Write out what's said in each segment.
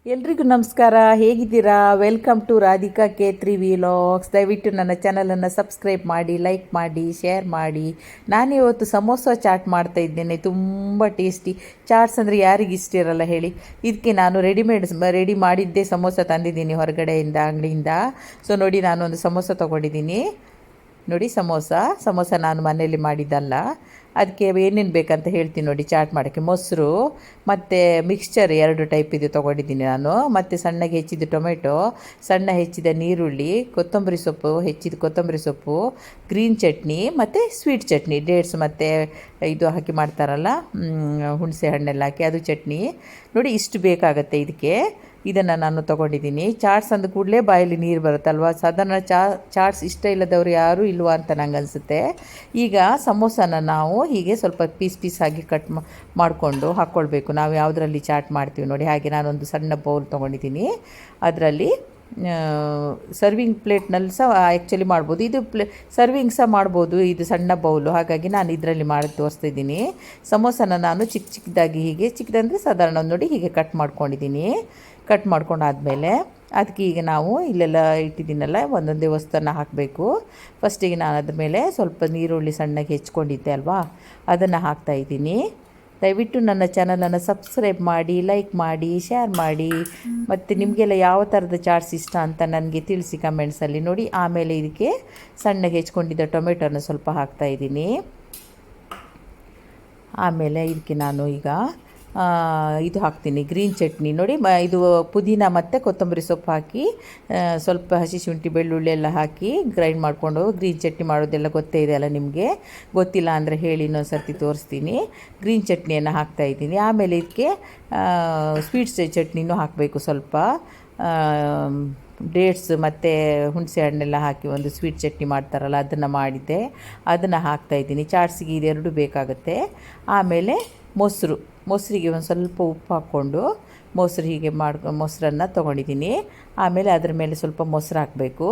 ಎಲ್ರಿಗೂ ನಮಸ್ಕಾರ. ಹೇಗಿದ್ದೀರಾ? Welcome to Radhika K3 vlogs. ದಯವಿಟ್ಟು ನನ್ನ ಚಾನಲನ್ನು ಸಬ್ಸ್ಕ್ರೈಬ್ ಮಾಡಿ, ಲೈಕ್ ಮಾಡಿ, ಶೇರ್ ಮಾಡಿ. ನಾನಿವತ್ತು ಸಮೋಸ ಚಾಟ್ ಮಾಡ್ತಾ ಇದ್ದೇನೆ. ತುಂಬ ಟೇಸ್ಟಿ ಚಾಟ್ಸ್ ಅಂದರೆ ಯಾರಿಗೆ ಇಷ್ಟ ಇರಲ್ಲ ಹೇಳಿ. ಇದಕ್ಕೆ ನಾನು ರೆಡಿ ಮಾಡಿದ್ದೇ ಸಮೋಸ ತಂದಿದ್ದೀನಿ ಹೊರಗಡೆಯಿಂದ, ಅಂಗಡಿಯಿಂದ. ಸೊ ನೋಡಿ, ನಾನು ಒಂದು ಸಮೋಸ ತೊಗೊಂಡಿದ್ದೀನಿ. ನೋಡಿ, ಸಮೋಸ ನಾನು ಮನೆಯಲ್ಲಿ ಮಾಡಿದ್ದಲ್ಲ. ಅದಕ್ಕೆ ಏನೇನು ಬೇಕಂತ ಹೇಳ್ತೀನಿ ನೋಡಿ. ಚಾಟ್ ಮಾಡೋಕ್ಕೆ ಮೊಸರು ಮತ್ತು ಮಿಕ್ಸ್ಚರ್ 2 ಟೈಪ್ ಇದು ತೊಗೊಂಡಿದ್ದೀನಿ ನಾನು. ಮತ್ತು ಸಣ್ಣಗೆ ಹೆಚ್ಚಿದ ಟೊಮೆಟೊ, ಸಣ್ಣ ಹೆಚ್ಚಿದ ನೀರುಳ್ಳಿ, ಹೆಚ್ಚಿದ ಕೊತ್ತಂಬರಿ ಸೊಪ್ಪು, ಗ್ರೀನ್ ಚಟ್ನಿ ಮತ್ತು ಸ್ವೀಟ್ ಚಟ್ನಿ, ಡೇಟ್ಸ್ ಮತ್ತು ಇದು ಹಾಕಿ ಮಾಡ್ತಾರಲ್ಲ, ಹುಣಸೆ ಹಣ್ಣೆಲ್ಲ ಹಾಕಿ ಅದು ಚಟ್ನಿ. ನೋಡಿ, ಇಷ್ಟು ಬೇಕಾಗುತ್ತೆ ಇದಕ್ಕೆ. ಇದನ್ನು ನಾನು ತೊಗೊಂಡಿದ್ದೀನಿ. ಚಾಟ್ಸ್ ಅಂದ ಕೂಡಲೇ ಬಾಯಲ್ಲಿ ನೀರು ಬರುತ್ತಲ್ವ. ಸಾಧಾರಣ ಚಾಟ್ಸ್ ಇಷ್ಟ ಇಲ್ಲದವರು ಯಾರೂ ಇಲ್ವಾ ಅಂತ ನಂಗೆ ಅನಿಸುತ್ತೆ. ಈಗ ಸಮೋಸನ ನಾವು ಹೀಗೆ ಸ್ವಲ್ಪ ಪೀಸ್ ಆಗಿ ಕಟ್ ಮಾಡಿಕೊಂಡು ಹಾಕ್ಕೊಳ್ಬೇಕು. ನಾವು ಯಾವುದರಲ್ಲಿ ಚಾಟ್ ಮಾಡ್ತೀವಿ ನೋಡಿ ಹಾಗೆ. ನಾನೊಂದು ಸಣ್ಣ ಬೌಲ್ ತೊಗೊಂಡಿದ್ದೀನಿ. ಅದರಲ್ಲಿ ಸರ್ವಿಂಗ್ ಪ್ಲೇಟ್ನಲ್ಲಿ ಸಹ ಆ್ಯಕ್ಚುಲಿ ಮಾಡ್ಬೋದು. ಇದು ಸರ್ವಿಂಗ್ ಸಹ ಮಾಡ್ಬೋದು, ಇದು ಸಣ್ಣ ಬೌಲು. ಹಾಗಾಗಿ ನಾನು ಇದರಲ್ಲಿ ಮಾಡಿ ತೋರಿಸ್ತಿದ್ದೀನಿ. ಸಮೋಸನ ನಾನು ಚಿಕ್ಕದಾಗಿ ಹೀಗೆ, ಚಿಕ್ಕದಂದರೆ ಸಾಧಾರಣ ನೋಡಿ ಹೀಗೆ ಕಟ್ ಮಾಡ್ಕೊಂಡಿದ್ದೀನಿ. ಕಟ್ ಮಾಡ್ಕೊಂಡಾದಮೇಲೆ ಅದಕ್ಕೆ ಈಗ ನಾವು ಇಲ್ಲೆಲ್ಲ ಇಟ್ಟಿದ್ದೀನಲ್ಲ, ಒಂದೊಂದೇ ವಸ್ತುವನ್ನು ಹಾಕಬೇಕು. ಫಸ್ಟಿಗೆ ನಾನು ಅದ್ರ ಮೇಲೆ ಸ್ವಲ್ಪ ನೀರುಳ್ಳಿ ಸಣ್ಣಗೆ ಹೆಚ್ಕೊಂಡಿದ್ದೆ ಅಲ್ವಾ, ಅದನ್ನು ಹಾಕ್ತಾಯಿದ್ದೀನಿ. ದಯವಿಟ್ಟು ನನ್ನ ಚಾನಲನ್ನು ಸಬ್ಸ್ಕ್ರೈಬ್ ಮಾಡಿ, ಲೈಕ್ ಮಾಡಿ, ಶೇರ್ ಮಾಡಿ. ಮತ್ತು ನಿಮಗೆಲ್ಲ ಯಾವ ಥರದ ಚಾಟ್ಸ್ ಇಷ್ಟ ಅಂತ ನನಗೆ ತಿಳಿಸಿ ಕಮೆಂಟ್ಸಲ್ಲಿ ನೋಡಿ. ಆಮೇಲೆ ಇದಕ್ಕೆ ಸಣ್ಣಗೆ ಹೆಚ್ಕೊಂಡಿದ್ದ ಟೊಮೆಟೊನ ಸ್ವಲ್ಪ ಹಾಕ್ತಾಯಿದ್ದೀನಿ. ಆಮೇಲೆ ಇದಕ್ಕೆ ನಾನು ಈಗ ಇದು ಹಾಕ್ತೀನಿ, ಗ್ರೀನ್ ಚಟ್ನಿ. ನೋಡಿ, ಇದು ಪುದೀನ ಮತ್ತು ಕೊತ್ತಂಬರಿ ಸೊಪ್ಪು ಹಾಕಿ, ಸ್ವಲ್ಪ ಹಸಿ ಶುಂಠಿ ಬೆಳ್ಳುಳ್ಳಿ ಎಲ್ಲ ಹಾಕಿ ಗ್ರೈಂಡ್ ಮಾಡಿಕೊಂಡು ಗ್ರೀನ್ ಚಟ್ನಿ ಮಾಡೋದೆಲ್ಲ ಗೊತ್ತೇ ಇದೆ ಅಲ್ಲ ನಿಮಗೆ. ಗೊತ್ತಿಲ್ಲ ಅಂದರೆ ಹೇಳಿ, ಇನ್ನೊಂದು ಸರ್ತಿ ತೋರಿಸ್ತೀನಿ. ಗ್ರೀನ್ ಚಟ್ನಿಯನ್ನು ಹಾಕ್ತಾಯಿದ್ದೀನಿ. ಆಮೇಲೆ ಇದಕ್ಕೆ ಸ್ವೀಟ್ಸ್ ಚಟ್ನಿನೂ ಹಾಕಬೇಕು ಸ್ವಲ್ಪ. ಡೇಟ್ಸ್ ಮತ್ತು ಹುಣಸೆ ಹಣ್ಣೆಲ್ಲ ಹಾಕಿ ಒಂದು ಸ್ವೀಟ್ ಚಟ್ನಿ ಮಾಡ್ತಾರಲ್ಲ, ಅದನ್ನು ಮಾಡಿದ್ದೆ. ಅದನ್ನು ಹಾಕ್ತಾಯಿದ್ದೀನಿ. ಚಾಟ್ಸಿಗೆ ಇದೆರಡು ಬೇಕಾಗುತ್ತೆ. ಆಮೇಲೆ ಮೊಸರಿಗೆ ಒಂದು ಸ್ವಲ್ಪ ಉಪ್ಪು ಹಾಕ್ಕೊಂಡು ಮೊಸರನ್ನು ತೊಗೊಂಡಿದ್ದೀನಿ. ಆಮೇಲೆ ಅದರ ಮೇಲೆ ಸ್ವಲ್ಪ ಮೊಸರು ಹಾಕಬೇಕು.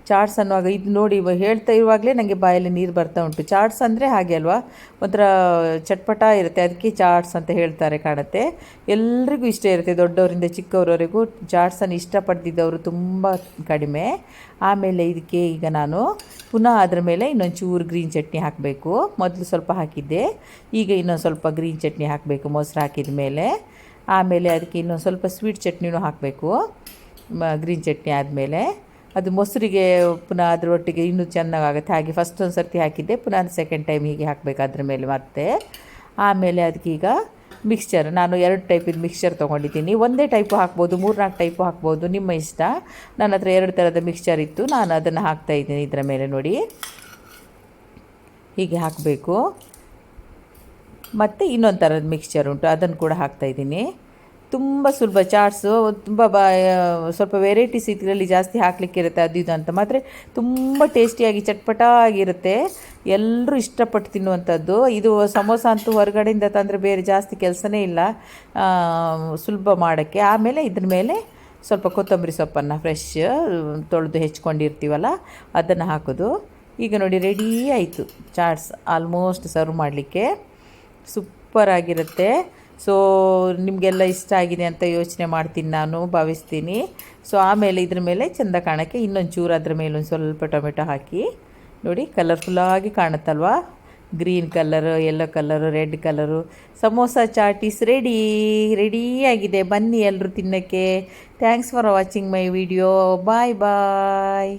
ಚಾಟ್ಸ್ ಅನ್ನುವಾಗ ಇದು ನೋಡಿ, ಹೇಳ್ತಾ ಇರುವಾಗಲೇ ನನಗೆ ಬಾಯಲ್ಲಿ ನೀರು ಬರ್ತಾ ಉಂಟು. ಚಾಟ್ಸ್ ಅಂದರೆ ಹಾಗೆ ಅಲ್ವಾ, ಒಂಥರ ಚಟ್ಪಟ ಇರುತ್ತೆ, ಅದಕ್ಕೆ ಚಾಟ್ಸ್ ಅಂತ ಹೇಳ್ತಾರೆ ಕಾಣುತ್ತೆ. ಎಲ್ರಿಗೂ ಇಷ್ಟ ಇರುತ್ತೆ, ದೊಡ್ಡವರಿಂದ ಚಿಕ್ಕವರವರೆಗೂ. ಚಾಟ್ಸನ್ನು ಇಷ್ಟಪಡ್ತಿದ್ದವರು ತುಂಬ ಕಡಿಮೆ. ಆಮೇಲೆ ಇದಕ್ಕೆ ಈಗ ನಾನು ಪುನಃ ಅದರ ಮೇಲೆ ಇನ್ನೊಂದು ಚೂರು ಗ್ರೀನ್ ಚಟ್ನಿ ಹಾಕಬೇಕು. ಮೊದಲು ಸ್ವಲ್ಪ ಹಾಕಿದ್ದೆ, ಈಗ ಇನ್ನೊಂದು ಸ್ವಲ್ಪ ಗ್ರೀನ್ ಚಟ್ನಿ ಹಾಕಬೇಕು ಮೊಸರು ಹಾಕಿದ ಮೇಲೆ. ಆಮೇಲೆ ಅದಕ್ಕೆ ಇನ್ನೊಂದು ಸ್ವಲ್ಪ ಸ್ವೀಟ್ ಚಟ್ನಿನೂ ಹಾಕಬೇಕು. ಗ್ರೀನ್ ಚಟ್ನಿ ಆದಮೇಲೆ ಅದು ಮೊಸರಿಗೆ ಪುನಃ ಅದರೊಟ್ಟಿಗೆ ಇನ್ನೂ ಚೆನ್ನಾಗಾಗುತ್ತೆ. ಹಾಗೆ ಫಸ್ಟ್ ಒಂದು ಸರ್ತಿ ಹಾಕಿದ್ದೆ, ಪುನಃ ಸೆಕೆಂಡ್ ಟೈಮ್ ಹೀಗೆ ಹಾಕಬೇಕು ಅದ್ರ ಮೇಲೆ ಮತ್ತೆ. ಆಮೇಲೆ ಅದಕ್ಕೀಗ ಮಿಕ್ಸ್ಚರ್, ನಾನು 2 ಟೈಪಿದ್ದು ಮಿಕ್ಸ್ಚರ್ ತೊಗೊಂಡಿದ್ದೀನಿ. ಒಂದೇ ಟೈಪು ಹಾಕ್ಬೋದು, 3-4 ಟೈಪು ಹಾಕ್ಬೋದು, ನಿಮ್ಮ ಇಷ್ಟ. ನನ್ನ ಹತ್ರ 2 ಥರದ ಮಿಕ್ಸ್ಚರ್ ಇತ್ತು, ನಾನು ಅದನ್ನು ಹಾಕ್ತಾಯಿದ್ದೀನಿ ಇದರ ಮೇಲೆ. ನೋಡಿ, ಹೀಗೆ ಹಾಕಬೇಕು. ಮತ್ತು ಇನ್ನೊಂದು ಥರದ ಮಿಕ್ಸ್ಚರ್ ಉಂಟು, ಅದನ್ನು ಕೂಡ ಹಾಕ್ತಾಯಿದ್ದೀನಿ. ತುಂಬ ಸುಲಭ ಚಾಟ್ಸು. ತುಂಬ ಸ್ವಲ್ಪ ವೆರೈಟೀಸ್ ಇದರಲ್ಲಿ ಜಾಸ್ತಿ ಹಾಕಲಿಕ್ಕೆ ಇರುತ್ತೆ, ಅದು ಇದು ಅಂತ. ಮಾತ್ರ ತುಂಬ ಟೇಸ್ಟಿಯಾಗಿ ಚಟ್ಪಟ ಆಗಿರುತ್ತೆ, ಎಲ್ಲರೂ ಇಷ್ಟಪಟ್ಟು ತಿನ್ನುವಂಥದ್ದು. ಇದು ಸಮೋಸ ಅಂತೂ ಹೊರಗಡೆಯಿಂದ ತಂದರೆ ಬೇರೆ ಜಾಸ್ತಿ ಕೆಲಸನೇ ಇಲ್ಲ, ಸುಲಭ ಮಾಡೋಕ್ಕೆ. ಆಮೇಲೆ ಇದ್ರ ಮೇಲೆ ಸ್ವಲ್ಪ ಕೊತ್ತಂಬರಿ ಸೊಪ್ಪನ್ನು ಫ್ರೆಶ್ ತೊಳೆದು ಹೆಚ್ಕೊಂಡಿರ್ತೀವಲ್ಲ, ಅದನ್ನು ಹಾಕೋದು. ಈಗ ನೋಡಿ, ರೆಡೀ ಆಯಿತು ಚಾಟ್ಸ್. ಆಲ್ಮೋಸ್ಟ್ ಸರ್ವ್ ಮಾಡಲಿಕ್ಕೆ ಸೂಪರಾಗಿರುತ್ತೆ. ಸೊ ನಿಮಗೆಲ್ಲ ಇಷ್ಟ ಆಗಿದೆ ಅಂತ ಯೋಚನೆ ಮಾಡ್ತೀನಿ, ನಾನು ಭಾವಿಸ್ತೀನಿ. ಸೊ ಆಮೇಲೆ ಇದ್ರ ಮೇಲೆ ಚೆಂದ ಕಾಣೋಕ್ಕೆ ಇನ್ನೊಂದು ಚೂರು ಅದ್ರ ಮೇಲೆ ಒಂದು ಸ್ವಲ್ಪ ಟೊಮೆಟೊ ಹಾಕಿ ನೋಡಿ, ಕಲರ್ಫುಲ್ಲಾಗಿ ಕಾಣುತ್ತಲ್ವ. Green colour, yellow colour, red colour. Samosa chaat is ರೆಡಿಯಾಗಿದೆ. ಬನ್ನಿ ಎಲ್ಲರೂ ತಿನ್ನೋಕ್ಕೆ. Thanks for watching my video. Bye bye.